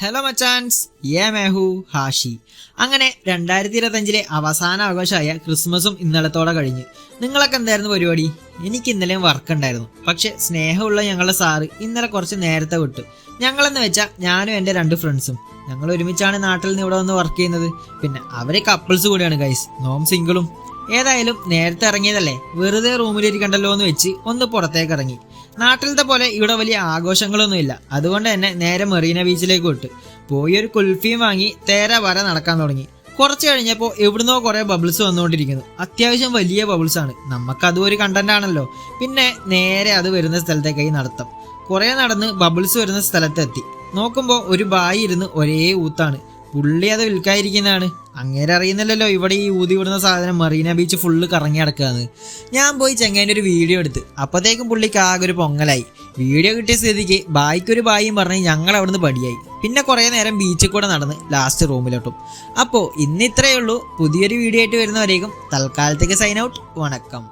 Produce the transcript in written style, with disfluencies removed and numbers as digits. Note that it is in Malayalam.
ഹലോ മച്ചാൻസ്, മേഹു ഹാഷി. അങ്ങനെ 2025 അവസാന ആഘോഷമായ ക്രിസ്മസും ഇന്നലത്തോടെ കഴിഞ്ഞ്. നിങ്ങളൊക്കെ എന്തായിരുന്നു പരിപാടി? എനിക്ക് ഇന്നലെയും വർക്ക് ഉണ്ടായിരുന്നു. പക്ഷെ സ്നേഹമുള്ള ഞങ്ങളുടെ സാറ് ഇന്നലെ കുറച്ച് നേരത്തെ വിട്ടു. ഞങ്ങളെന്ന് വെച്ചാൽ ഞാനും എൻ്റെ 2 ഫ്രണ്ട്സും ഞങ്ങൾ ഒരുമിച്ചാണ് നാട്ടിൽ നിന്ന് ഇവിടെ വന്ന് വർക്ക് ചെയ്യുന്നത്. പിന്നെ അവരെ കപ്പിൾസ് കൂടിയാണ് ഗൈസ്, നോം സിംഗിളും. ഏതായാലും നേരത്തെ ഇറങ്ങിയതല്ലേ, വെറുതെ റൂമിലിരിക്കണ്ടല്ലോ എന്ന് വെച്ച് ഒന്ന് പുറത്തേക്ക് ഇറങ്ങി. നാട്ടിലത്തെ പോലെ ഇവിടെ വലിയ ആഘോഷങ്ങളൊന്നും ഇല്ല. അതുകൊണ്ട് തന്നെ നേരെ മെറീന ബീച്ചിലേക്ക് വിട്ട് പോയി ഒരു കുൽഫിയും വാങ്ങി തേര വര നടക്കാൻ തുടങ്ങി. കുറച്ച് കഴിഞ്ഞപ്പോൾ എവിടുന്നോ കുറെ ബബിൾസ് വന്നുകൊണ്ടിരിക്കുന്നു. അത്യാവശ്യം വലിയ ബബിൾസ് ആണ്. നമുക്കതും ഒരു കണ്ടന്റ് ആണല്ലോ. പിന്നെ നേരെ അത് വരുന്ന സ്ഥലത്തേക്കായി നടത്തം. കുറെ നടന്ന് ബബിൾസ് വരുന്ന സ്ഥലത്തെത്തി നോക്കുമ്പോൾ ഒരു ബായി ഇരുന്ന് ഒരേ ഊത്താണ്. പുള്ളി അത് വിൽക്കാതിരിക്കുന്നതാണ്. അങ്ങേരെ അറിയുന്നില്ലല്ലോ ഇവിടെ ഈ ഊതി വിടുന്ന സാധനം മറീന ബീച്ച് ഫുള്ള് കറങ്ങി നടക്കുകയാണ്. ഞാൻ പോയി ചെങ്ങേൻ്റെ ഒരു വീഡിയോ എടുത്ത് അപ്പോഴത്തേക്കും പുള്ളിക്ക് ആകെ ഒരു പൊങ്ങലായി. വീഡിയോ കിട്ടിയ സ്ഥിതിക്ക് ബായിക്കൊരു ബായിയും പറഞ്ഞ് ഞങ്ങൾ അവിടുന്ന് പടിയായി. പിന്നെ കുറേ നേരം ബീച്ചിൽ കൂടെ നടന്ന് ലാസ്റ്റ് റൂമിലോട്ടും. അപ്പോൾ ഇന്ന് ഇത്രയേ ഉള്ളൂ. പുതിയൊരു വീഡിയോ ആയിട്ട് വരുന്നവരേക്കും തൽക്കാലത്തേക്ക് സൈൻ ഔട്ട്. വണക്കം.